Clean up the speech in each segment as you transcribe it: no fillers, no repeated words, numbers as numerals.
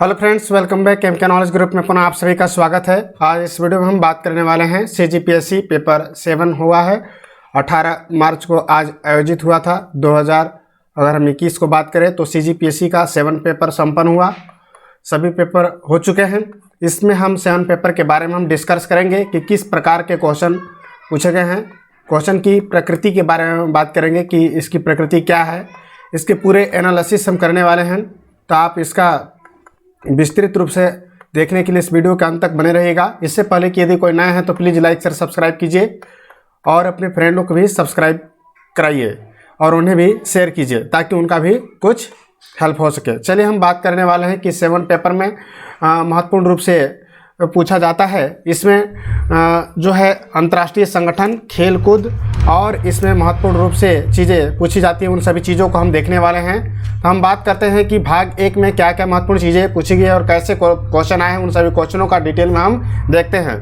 Hello friends, welcome back. केम के knowledge group में पुनः आप सभी का स्वागत है। आज इस वीडियो में हम बात करने वाले हैं CGPSC पेपर 7 हुआ है 18 मार्च को आज आयोजित हुआ था। 2000 अगर हम 21 को बात करें तो CGPSC का 7 पेपर संपन्न हुआ। सभी पेपर हो चुके हैं। इसमें हम 7 पेपर के बारे में हम डिस्कस करेंगे कि किस प्रकार के क्वेश्चन पूछे गए हैं। क्वेश्चन की प्रकृति के बारे में बात करेंगे कि इसकी प्रकृति क्या है। इसके पूरे एनालिसिस हम करने वाले हैं, तो आप इसका विस्तृत रूप से देखने के लिए इस वीडियो के अंत तक बने रहिएगा। इससे पहले कि यदि कोई नया है तो प्लीज़ लाइक शेयर सब्सक्राइब कीजिए और अपने फ्रेंडों को भी सब्सक्राइब कराइए और उन्हें भी शेयर कीजिए ताकि उनका भी कुछ हेल्प हो सके। चलिए हम बात करने वाले हैं कि 7 पेपर में महत्वपूर्ण रूप से पूछा जाता है। इसमें जो है अंतर्राष्ट्रीय संगठन, खेल कूद और इसमें महत्वपूर्ण रूप से चीज़ें पूछी जाती हैं। उन सभी चीज़ों को हम देखने वाले हैं। तो हम बात करते हैं कि भाग 1 में क्या क्या महत्वपूर्ण चीज़ें पूछी गई है और कैसे क्वेश्चन आए हैं। उन सभी क्वेश्चनों का डिटेल में हम देखते हैं।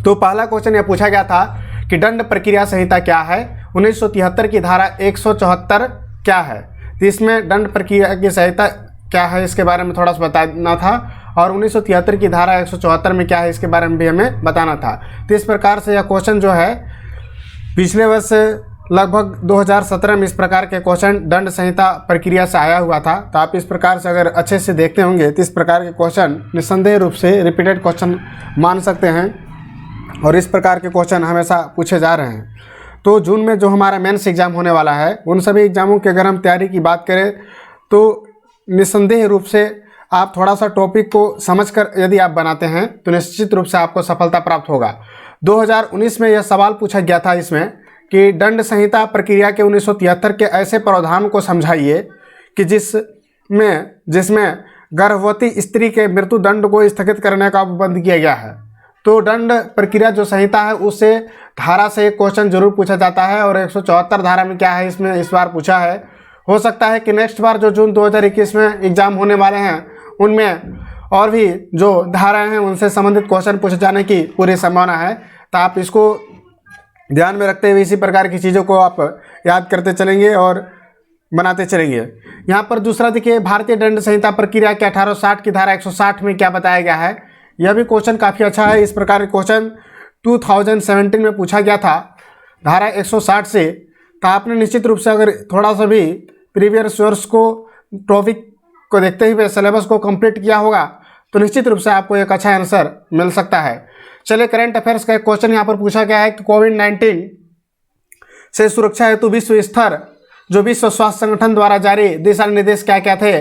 तो पहला क्वेश्चन यह पूछा गया था कि दंड प्रक्रिया संहिता क्या है। 1973 की धारा 174 क्या है। तो इसमें दंड प्रक्रिया की संहिता क्या है इसके बारे में थोड़ा सा बताना था, और 1973 की धारा 174 में क्या है इसके बारे में भी हमें बताना था। तो इस प्रकार से यह क्वेश्चन जो है पिछले वर्ष लगभग 2017 में इस प्रकार के क्वेश्चन दंड संहिता प्रक्रिया से आया हुआ था। तो आप इस प्रकार से अगर अच्छे से देखते होंगे तो इस प्रकार के क्वेश्चन निस्संदेह रूप से रिपीटेड क्वेश्चन मान सकते हैं और इस प्रकार के क्वेश्चन हमेशा पूछे जा रहे हैं। तो जून में जो हमारा मेंस एग्ज़ाम होने वाला है, उन सभी एग्ज़ामों की अगर हम तैयारी की बात करें तो निस्संदेह रूप से आप थोड़ा सा टॉपिक को समझकर यदि आप बनाते हैं तो निश्चित रूप से आपको सफलता प्राप्त होगा। 2019 में यह सवाल पूछा गया था इसमें कि दंड संहिता प्रक्रिया के 1973 के ऐसे प्रावधान को समझाइए कि जिसमें गर्भवती स्त्री के मृत्यु दंड को स्थगित करने का उपबंध किया गया है। तो दंड प्रक्रिया जो संहिता है उससे धारा से एक क्वेश्चन जरूर पूछा जाता है और 174 धारा में क्या है इसमें इस बार पूछा है। हो सकता है कि नेक्स्ट बार जो जून 2021 में एग्ज़ाम होने वाले हैं उनमें और भी जो धाराएं हैं उनसे संबंधित क्वेश्चन पूछे जाने की पूरी संभावना है। तो आप इसको ध्यान में रखते हुए इसी प्रकार की चीज़ों को आप याद करते चलेंगे और बनाते चलेंगे। यहाँ पर दूसरा देखिए, भारतीय दंड संहिता प्रक्रिया के 1860 की धारा 160 में क्या बताया गया है। यह भी क्वेश्चन काफ़ी अच्छा है। इस प्रकार के क्वेश्चन 2017 में पूछा गया था धारा 160 से। तो आपने निश्चित रूप से अगर थोड़ा सा भी प्रीवियस सोर्स को टॉपिक को देखते हुए सिलेबस को कंप्लीट किया होगा तो निश्चित रूप से आपको एक अच्छा आंसर मिल सकता है। चलिए, करंट अफेयर्स का एक क्वेश्चन यहाँ पर पूछा गया है कि कोविड-19 से सुरक्षा हेतु विश्व स्तर जो विश्व स्वास्थ्य संगठन द्वारा जारी दिशा निर्देश क्या क्या थे।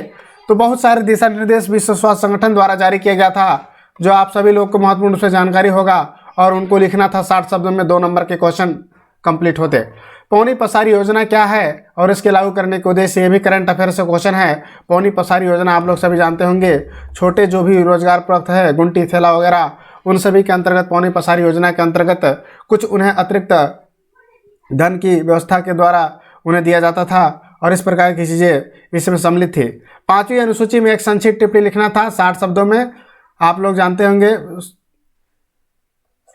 तो बहुत सारे दिशा निर्देश विश्व स्वास्थ्य संगठन द्वारा जारी किया गया था जो आप सभी लोग को महत्वपूर्ण रूप से जानकारी होगा और उनको लिखना था। 60 शब्दों में 2 नंबर के क्वेश्चन कंप्लीट होते। पौनी पसारी योजना क्या है और इसके लागू करने के उद्देश्य, ये भी करंट अफेयर से क्वेश्चन है। पौनी पसारी योजना आप लोग सभी जानते होंगे, छोटे जो भी रोजगार प्राप्त है, गुंटी थैला वगैरह, उन सभी के अंतर्गत पौनी पसारी योजना के अंतर्गत कुछ उन्हें अतिरिक्त धन की व्यवस्था के द्वारा उन्हें दिया जाता था और इस प्रकार की चीज़ें इसमें सम्मिलित थी। 5वीं अनुसूची में एक संक्षिप्त टिप्पणी लिखना था 60 शब्दों में। आप लोग जानते होंगे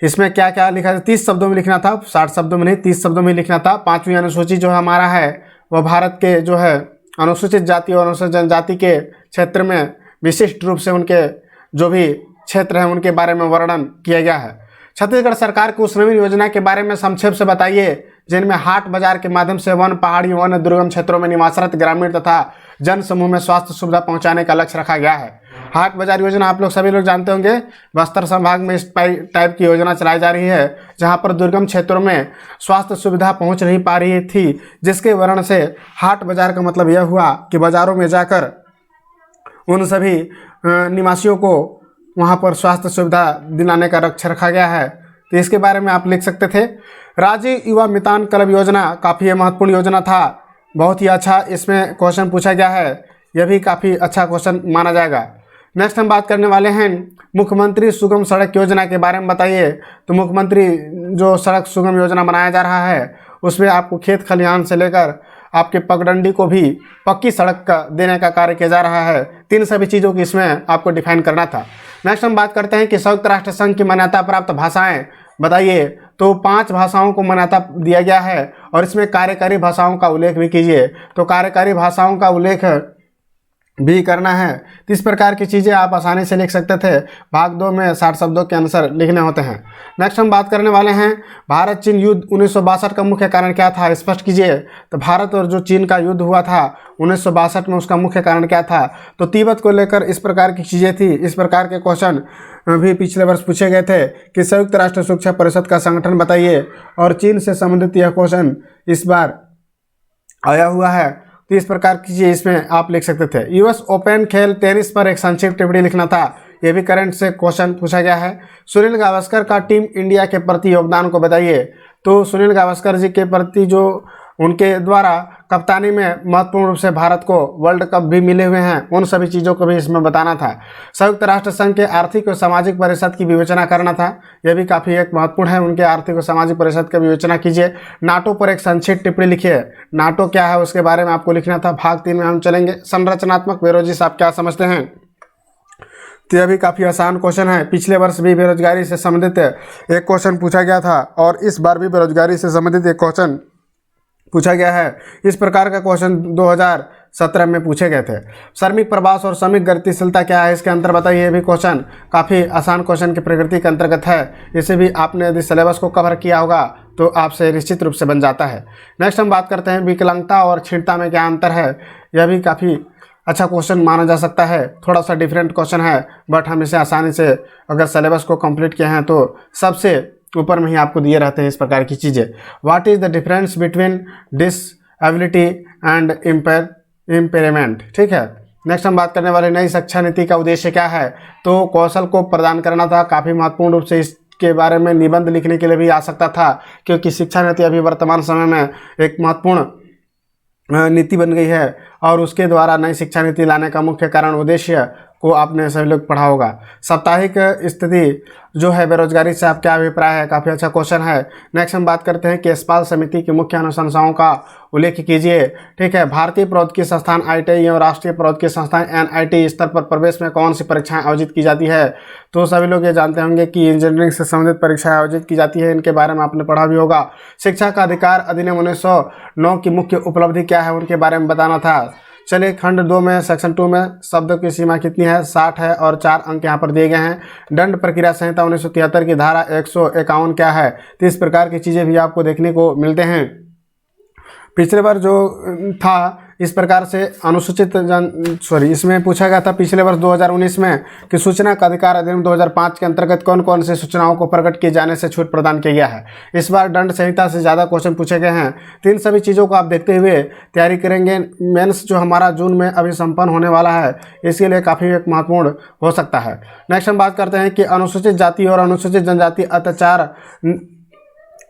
इसमें क्या क्या लिखा था। 30 शब्दों में लिखना था, 60 शब्दों में नहीं, 30 शब्दों में लिखना था। 5वीं अनुसूची जो हमारा है वह भारत के जो है अनुसूचित जाति और अनुसूचित जनजाति के क्षेत्र में विशिष्ट रूप से उनके जो भी क्षेत्र हैं उनके बारे में वर्णन किया गया है। छत्तीसगढ़ सरकार की उस नवीन योजना के बारे में संक्षेप से बताइए जिनमें हाट बाजार के माध्यम से वन, पहाड़ी, वन, दुर्गम क्षेत्रों में निवासरत ग्रामीण तथा जन समूह में स्वास्थ्य सुविधा पहुंचाने का लक्ष्य रखा गया है। हाट बाजार योजना आप लोग सभी लोग जानते होंगे, बस्तर संभाग में इस टाइप की योजना चलाई जा रही है जहां पर दुर्गम क्षेत्रों में स्वास्थ्य सुविधा पहुंच नहीं पा रही थी, जिसके वर्ण से हाट बाजार का मतलब यह हुआ कि बाजारों में जाकर उन सभी निवासियों को वहां पर स्वास्थ्य सुविधा दिलाने का लक्ष्य रखा गया है। तो इसके बारे में आप लिख सकते थे। राज्य युवा मितान क्लब योजना काफ़ी महत्वपूर्ण योजना था, बहुत ही अच्छा इसमें क्वेश्चन पूछा गया है। यह भी काफ़ी अच्छा क्वेश्चन माना जाएगा। नेक्स्ट हम बात करने वाले हैं मुख्यमंत्री सुगम सड़क योजना के बारे में बताइए। तो मुख्यमंत्री जो सड़क सुगम योजना बनाया जा रहा है उसमें आपको खेत खलिहान से लेकर आपके पगडंडी को भी पक्की सड़क का देने का कार्य किया जा रहा है। 3 सभी चीज़ों की इसमें आपको डिफाइन करना था। नेक्स्ट हम बात करते हैं कि संयुक्त राष्ट्र संघ की मान्यता प्राप्त भाषाएं बताइए। तो 5 भाषाओं को मान्यता दिया गया है और इसमें कार्यकारी भाषाओं का उल्लेख भी कीजिए। तो कार्यकारी भाषाओं का उल्लेख भी करना है। तो इस प्रकार की चीज़ें आप आसानी से लिख सकते थे। भाग 2 में 60 शब्दों के आंसर लिखने होते हैं। नेक्स्ट हम बात करने वाले हैं भारत चीन युद्ध 1962 का मुख्य कारण क्या था, स्पष्ट कीजिए। तो भारत और जो चीन का युद्ध हुआ था 1962 में, उसका मुख्य कारण क्या था। तो तिब्बत को लेकर इस प्रकार की चीज़ें थी। इस प्रकार के क्वेश्चन भी पिछले वर्ष पूछे गए थे कि संयुक्त राष्ट्र सुरक्षा परिषद का संगठन बताइए, और चीन से संबंधित यह क्वेश्चन इस बार आया हुआ है। तो इस प्रकार की चीज़ इसमें आप लिख सकते थे। यूएस ओपन खेल टेनिस पर एक संक्षिप्त टिप्पणी लिखना था, यह भी करंट से क्वेश्चन पूछा गया है। सुनील गावस्कर का टीम इंडिया के प्रति योगदान को बताइए। तो सुनील गावस्कर जी के प्रति जो उनके द्वारा कप्तानी में महत्वपूर्ण रूप से भारत को वर्ल्ड कप भी मिले हुए हैं, उन सभी चीज़ों को भी इसमें बताना था। संयुक्त राष्ट्र संघ के आर्थिक और सामाजिक परिषद की विवेचना करना था, यह भी काफ़ी एक महत्वपूर्ण है। उनके आर्थिक और सामाजिक परिषद की विवेचना कीजिए। नाटो पर एक संक्षिप्त टिप्पणी लिखिए। नाटो क्या है उसके बारे में आपको लिखना था। भाग 3 में हम चलेंगे। संरचनात्मक बेरोजगारी से आप क्या समझते हैं। तो यह भी काफ़ी आसान क्वेश्चन है। पिछले वर्ष भी बेरोजगारी से संबंधित एक क्वेश्चन पूछा गया था, और इस बार भी बेरोजगारी से संबंधित एक क्वेश्चन पूछा गया है। इस प्रकार का क्वेश्चन 2017 में पूछे गए थे। श्रमिक प्रवास और श्रमिक गतिशीलता क्या है, इसके अंतर बताइए। ये भी क्वेश्चन काफ़ी आसान क्वेश्चन की प्रकृति के अंतर्गत है। इसे भी आपने यदि सिलेबस को कवर किया होगा तो आपसे निश्चित रूप से बन जाता है। नेक्स्ट हम बात करते हैं विकलांगता और क्षीणता में क्या अंतर है। यह भी काफ़ी अच्छा क्वेश्चन माना जा सकता है। थोड़ा सा डिफरेंट क्वेश्चन है, बट हम इसे आसानी से अगर सिलेबस को कंप्लीट किए हैं तो सबसे ऊपर में ही आपको दिए रहते हैं इस प्रकार की चीज़ें। What is the difference between disability and impairment. ठीक है। नेक्स्ट हम बात करने वाले नई शिक्षा नीति का उद्देश्य क्या है। तो कौशल को प्रदान करना था। काफ़ी महत्वपूर्ण रूप से इसके बारे में निबंध लिखने के लिए भी आ सकता था, क्योंकि शिक्षा नीति अभी वर्तमान समय में एक महत्वपूर्ण नीति बन गई है, और उसके द्वारा नई शिक्षा नीति लाने का मुख्य कारण उद्देश्य को आपने सभी लोग पढ़ा होगा। साप्ताहिक स्थिति जो है बेरोजगारी से आप क्या अभिप्राय है, काफ़ी अच्छा क्वेश्चन है। नेक्स्ट हम बात करते हैं कि यशपाल समिति की मुख्य अनुशंसाओं का उल्लेख कीजिए। ठीक है। भारतीय प्रौद्योगिकी संस्थान IIT एवं राष्ट्रीय प्रौद्योगिकी संस्थान NIT स्तर पर प्रवेश में कौन सी परीक्षाएं आयोजित की जाती है। तो सभी लोग ये जानते होंगे कि इंजीनियरिंग से संबंधित परीक्षाएं आयोजित की जाती है, इनके बारे में आपने पढ़ा भी होगा। शिक्षा का अधिकार अधिनियम 1909 की मुख्य उपलब्धि क्या है, उनके बारे में बताना था। चलिए, खंड 2 में सेक्शन 2 में शब्दों की सीमा कितनी है, 60 है, और 4 अंक यहाँ पर दिए गए हैं। दंड प्रक्रिया संहिता 1973 की धारा 151 क्या है। तो इस प्रकार की चीज़ें भी आपको देखने को मिलते हैं। पिछले बार जो था इस प्रकार से अनुसूचित इसमें पूछा गया था पिछले वर्ष 2019 में कि सूचना का अधिकार अधिनियम 2005 के अंतर्गत कौन कौन से सूचनाओं को प्रकट किए जाने से छूट प्रदान किया गया है। इस बार दंड संहिता से ज़्यादा क्वेश्चन पूछे गए हैं। तो इन सभी चीज़ों को आप देखते हुए तैयारी करेंगे। मेंस जो हमारा जून में अभी संपन्न होने वाला है, इसके लिए काफ़ी एक महत्वपूर्ण हो सकता है। नेक्स्ट हम बात करते हैं कि अनुसूचित जाति और अनुसूचित जनजाति अत्याचार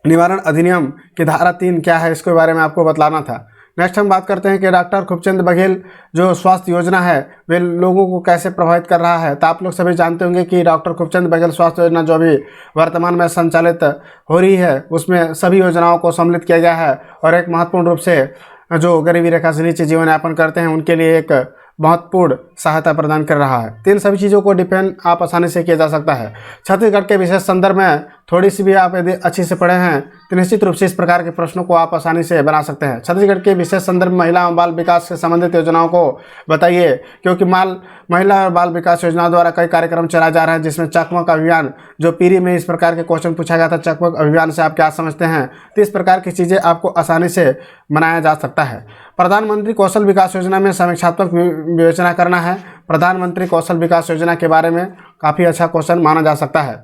निवारण अधिनियम की धारा 3 क्या है, इसके बारे में आपको बतलाना था। नेक्स्ट हम बात करते हैं कि डॉक्टर खूबचंद बघेल जो स्वास्थ्य योजना है वे लोगों को कैसे प्रभावित कर रहा है। तो आप लोग सभी जानते होंगे कि डॉक्टर खूबचंद बघेल स्वास्थ्य योजना जो अभी वर्तमान में संचालित हो रही है, उसमें सभी योजनाओं को सम्मिलित किया गया है, और एक महत्वपूर्ण रूप से जो गरीबी रेखा से नीचे जीवन यापन करते हैं उनके लिए एक महत्वपूर्ण सहायता प्रदान कर रहा है। तो इन सभी चीज़ों को डिपेंड आप आसानी से किया जा सकता है। छत्तीसगढ़ के विशेष संदर्भ में थोड़ी सी भी आप यदि अच्छी से पढ़े हैं तो निश्चित रूप से इस प्रकार के प्रश्नों को आप आसानी से बना सकते हैं। छत्तीसगढ़ के विशेष संदर्भ में महिला और बाल विकास से संबंधित योजनाओं को बताइए, क्योंकि महिला और बाल विकास योजना द्वारा कई कार्यक्रम चलाए जा रहे हैं, जिसमें चकमक अभियान जो पीरी में इस प्रकार के क्वेश्चन पूछा गया था, चकमक अभियान से आप क्या समझते हैं। तो इस प्रकार की चीज़ें आपको आसानी से बनाया जा सकता है। प्रधानमंत्री कौशल विकास योजना में समीक्षात्मक विवेचना करना है। प्रधानमंत्री कौशल विकास योजना के बारे में काफ़ी अच्छा क्वेश्चन माना जा सकता है।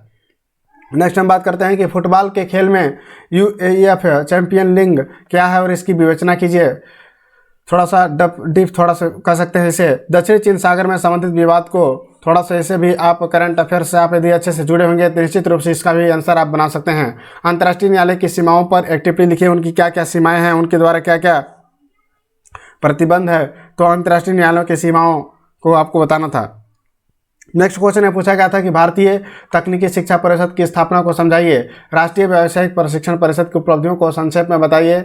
नेक्स्ट हम बात करते हैं कि फुटबॉल के खेल में UAEF चैंपियन लीग क्या है और इसकी विवेचना कीजिए। थोड़ा सा डीप थोड़ा सा कह सकते हैं इसे। दक्षिण चीन सागर में संबंधित विवाद को थोड़ा सा ऐसे भी आप करंट अफेयर्स से आप यदि अच्छे से जुड़े होंगे तो निश्चित रूप से इसका भी आंसर आप बना सकते हैं। अंतर्राष्ट्रीय न्यायालय की सीमाओं पर एक टिप्पणी लिखिए, उनकी क्या क्या सीमाएँ हैं, उनके द्वारा क्या क्या प्रतिबंध है। तो अंतर्राष्ट्रीय न्यायालयों की सीमाओं को आपको बताना था। नेक्स्ट क्वेश्चन में पूछा गया था कि भारतीय तकनीकी शिक्षा परिषद की स्थापना को समझाइए। राष्ट्रीय व्यावसायिक प्रशिक्षण परिषद की उपलब्धियों को संक्षेप में बताइए।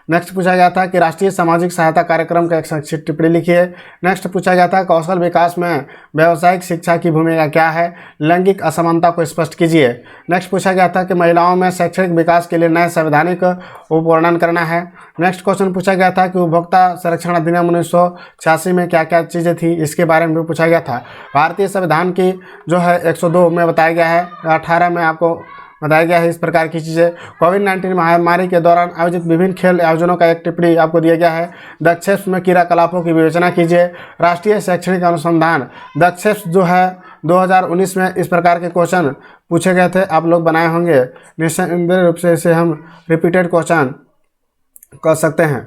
नेक्स्ट पूछा गया था कि राष्ट्रीय सामाजिक सहायता कार्यक्रम का एक संक्षिप्त टिप्पणी लिखिए। नेक्स्ट पूछा गया था कौशल विकास में व्यावसायिक शिक्षा की भूमिका क्या है, लैंगिक असमानता को स्पष्ट कीजिए। नेक्स्ट पूछा गया था कि महिलाओं में शैक्षणिक विकास के लिए नए संवैधानिक उपवर्णन करना है। नेक्स्ट क्वेश्चन पूछा गया था कि उपभोक्ता संरक्षण अधिनियम 1986 में क्या क्या चीज़ें थी, इसके बारे में भी पूछा गया था। भारतीय संविधान की जो है 102 में बताया गया है, 18 में आपको बताया गया है इस प्रकार की चीज़ें। कोविड-19 महामारी के दौरान आयोजित विभिन्न खेल आयोजनों का एक टिप्पणी आपको दिया गया है। दक्षेप में क्रियाकलापों की विवेचना कीजिए। राष्ट्रीय शैक्षणिक अनुसंधान दक्षेप जो है 2019 में इस प्रकार के क्वेश्चन पूछे गए थे, आप लोग बनाए होंगे। निस्संदेह रूप से इसे हम रिपीटेड क्वेश्चन कर सकते हैं।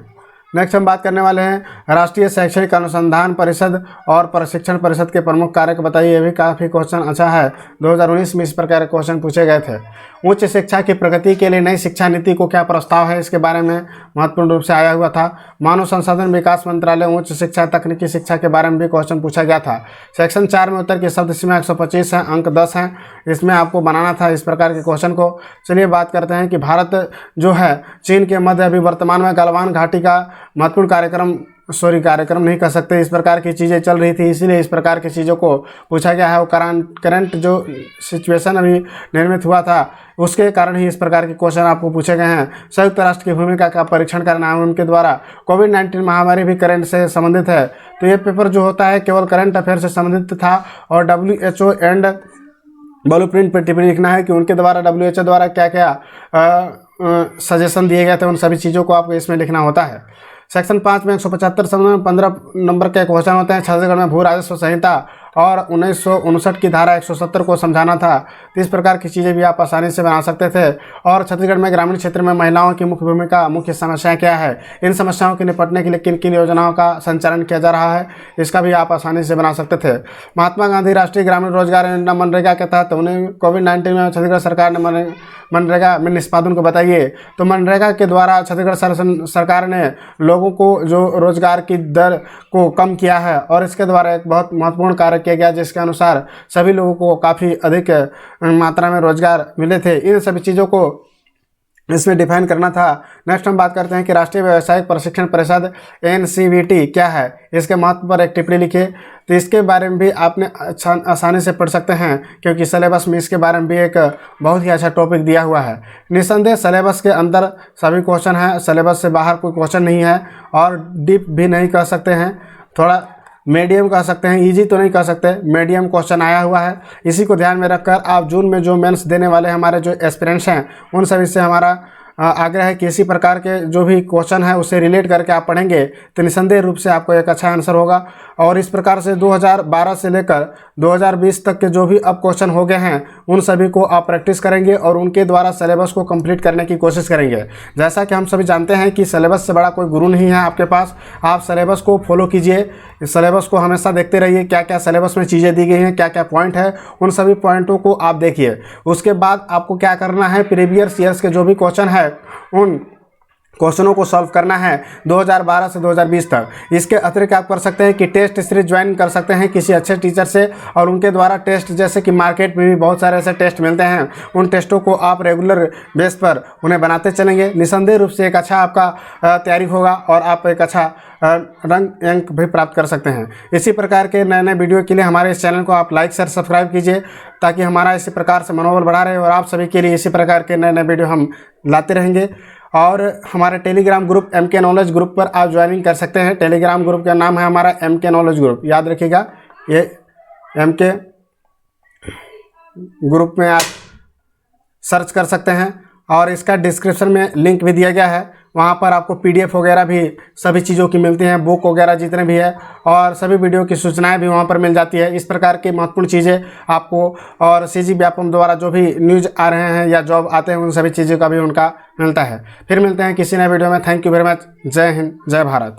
नेक्स्ट हम बात करने वाले हैं राष्ट्रीय शैक्षणिक अनुसंधान परिषद और प्रशिक्षण परिषद के प्रमुख कारक बताइए। ये भी काफ़ी क्वेश्चन अच्छा है, 2019 में इस प्रकार के क्वेश्चन पूछे गए थे। उच्च शिक्षा की प्रगति के लिए नई शिक्षा नीति को क्या प्रस्ताव है, इसके बारे में महत्वपूर्ण रूप से आया हुआ था। मानव संसाधन विकास मंत्रालय उच्च शिक्षा तकनीकी शिक्षा के बारे में भी क्वेश्चन पूछा गया था। सेक्शन 4 में उत्तर की शब्द सीमा 125 है, अंक 10 हैं, इसमें आपको बनाना था इस प्रकार के क्वेश्चन को। चलिए बात करते हैं कि भारत जो है चीन के मध्य अभी वर्तमान में गलवान घाटी का महत्वपूर्ण कार्यक्रम नहीं कर सकते, इस प्रकार की चीज़ें चल रही थी, इसीलिए इस प्रकार की चीज़ों को पूछा गया है। वो करंट जो सिचुएशन अभी निर्मित हुआ था उसके कारण ही इस प्रकार के क्वेश्चन आपको पूछे गए हैं। संयुक्त राष्ट्र की भूमिका का परीक्षण करना है उनके द्वारा। कोविड-19 महामारी भी करंट से संबंधित है, तो ये पेपर जो होता है केवल करंट अफेयर से संबंधित था। और WHO एंड ब्लूप्रिंट पर टिप्पणी लिखना है कि उनके द्वारा WHO द्वारा क्या क्या सजेशन दिए गए थे, उन सभी चीज़ों को आपको इसमें लिखना होता है। सेक्शन 5 में 175 शब्दों में 15 नंबर के क्वेश्चन होते हैं। छत्तीसगढ़ में भू राजस्व संहिता और 1959 की धारा 170 को समझाना था, तो इस प्रकार की चीज़ें भी आप आसानी से बना सकते थे। और छत्तीसगढ़ में ग्रामीण क्षेत्र में महिलाओं की मुख्य भूमिका, मुख्य समस्याएं क्या है, इन समस्याओं के निपटने के लिए किन किन योजनाओं का संचालन किया जा रहा है, इसका भी आप आसानी से बना सकते थे। महात्मा गांधी राष्ट्रीय ग्रामीण रोजगार योजना मनरेगा के तहत उन्हें कोविड-19 में छत्तीसगढ़ सरकार ने मनरेगा में निष्पादन को बताइए। तो मनरेगा के द्वारा छत्तीसगढ़ सरकार ने लोगों को जो रोजगार की दर को कम किया है और इसके द्वारा एक बहुत महत्वपूर्ण कार्य किया गया, जिसके अनुसार सभी लोगों को काफ़ी अधिक मात्रा में रोजगार मिले थे। इन सभी चीज़ों को इसमें डिफाइन करना था। नेक्स्ट हम बात करते हैं कि राष्ट्रीय व्यावसायिक प्रशिक्षण परिषद NCVT क्या है, इसके महत्व पर एक टिप्पणी लिखिए। तो इसके बारे में भी आपने आसानी से पढ़ सकते हैं, क्योंकि सिलेबस में इसके बारे में भी एक बहुत ही अच्छा टॉपिक दिया हुआ है। निस्संदेह सिलेबस के अंदर सभी क्वेश्चन हैं, सिलेबस से बाहर कोई क्वेश्चन नहीं है, और डीप भी नहीं कह सकते हैं, थोड़ा मीडियम कह सकते हैं, इजी तो नहीं कह सकते, मीडियम क्वेश्चन आया हुआ है। इसी को ध्यान में रखकर आप जून में जो मेंस देने वाले हमारे जो एस्पिरेंट्स हैं उन सभी से हमारा आग्रह है कि इसी प्रकार के जो भी क्वेश्चन है उससे रिलेट करके आप पढ़ेंगे तो निस्संदेह रूप से आपको एक अच्छा आंसर होगा। और इस प्रकार से 2012 से लेकर 2020 तक के जो भी अब क्वेश्चन हो गए हैं उन सभी को आप प्रैक्टिस करेंगे और उनके द्वारा सिलेबस को कंप्लीट करने की कोशिश करेंगे। जैसा कि हम सभी जानते हैं कि सिलेबस से बड़ा कोई गुरु नहीं है आपके पास, आप सिलेबस को फॉलो कीजिए, सिलेबस को हमेशा देखते रहिए, क्या क्या सिलेबस में चीज़ें दी गई हैं, क्या क्या पॉइंट है, उन सभी पॉइंटों को आप देखिए। उसके बाद आपको क्या करना है, प्रीवियस ईयर्स के जो भी क्वेश्चन है उन क्वेश्चनों को सॉल्व करना है 2012 से 2020 तक। इसके अतिरिक्त आप कर सकते हैं कि टेस्ट सीरीज ज्वाइन कर सकते हैं किसी अच्छे टीचर से, और उनके द्वारा टेस्ट, जैसे कि मार्केट में भी बहुत सारे ऐसे टेस्ट मिलते हैं, उन टेस्टों को आप रेगुलर बेस पर उन्हें बनाते चलेंगे। निस्संदेह रूप से एक अच्छा आपका तैयारी होगा और आप एक अच्छा रंग अंक भी प्राप्त कर सकते हैं। इसी प्रकार के नए नए वीडियो के लिए हमारे इस चैनल को आप लाइक शेयर सब्सक्राइब कीजिए, ताकि हमारा इसी प्रकार से मनोबल बढ़ा रहे और आप सभी के लिए इसी प्रकार के नए नए वीडियो हम लाते रहेंगे। और हमारे Telegram group MK knowledge group पर आप ज्वाइनिंग कर सकते हैं। टेलीग्राम ग्रुप का नाम है हमारा MK नॉलेज ग्रुप, याद रखिएगा, ये MK ग्रुप में आप सर्च कर सकते हैं और इसका डिस्क्रिप्शन में लिंक भी दिया गया है। वहाँ पर आपको PDF वगैरह भी सभी चीज़ों की मिलती हैं, बुक वगैरह जितने भी है, और सभी वीडियो की सूचनाएं भी वहाँ पर मिल जाती है। इस प्रकार की महत्वपूर्ण चीज़ें आपको, और CG व्यापम द्वारा जो भी न्यूज़ आ रहे हैं या जॉब आते हैं उन सभी चीज़ों का भी उनका मिलता है। फिर मिलते हैं किसी नए वीडियो में। Thank you very much. जय हिंद, जय भारत।